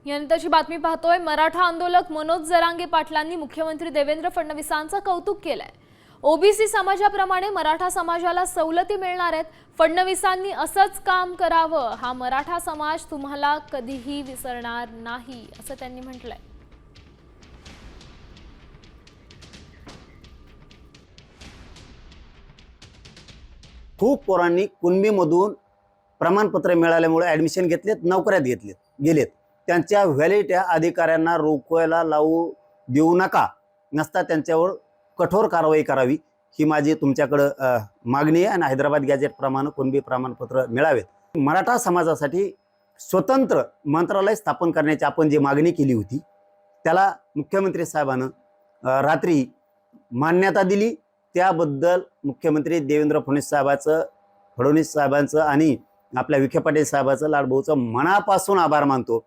यानंतरची बातमी पाहतोय। मराठा आंदोलक मनोज जरांगे पाटलांनी मुख्यमंत्री देवेंद्र फडणवीसांचं कौतुक केलंय। ओबीसी समाजाप्रमाणे मराठा समाजाला सवलती मिळणार आहेत। फडणवीसांनी असंच काम करावं, हा मराठा समाज तुम्हाला कधीही विसरणार नाही, असं त्यांनी म्हटलंय। खूप पोरांनी कुणबीमधून प्रमाणपत्र मिळाल्यामुळे ॲडमिशन घेतलेत, नोकऱ्यात गेलेत। त्यांच्या व्हॅलिडिटी अधिकाऱ्यांना रोखवायला लावू देऊ नका, नसता त्यांच्यावर कठोर कारवाई करावी, ही माझी तुमच्याकडे मागणी आहे। आणि हैदराबाद गॅजेट प्रमाणे कुणबी प्रमाणपत्र मिळावेत। मराठा समाजासाठी स्वतंत्र मंत्रालय स्थापन करण्याची आपण जी मागणी केली होती, त्याला मुख्यमंत्री साहेबांनी रात्री मान्यता दिली। त्याबद्दल मुख्यमंत्री देवेंद्र फडणवीस साहेबांचं आणि आपल्या विखे पाटील साहेबांचं, लाडभाऊचं मनापासून आभार मानतो।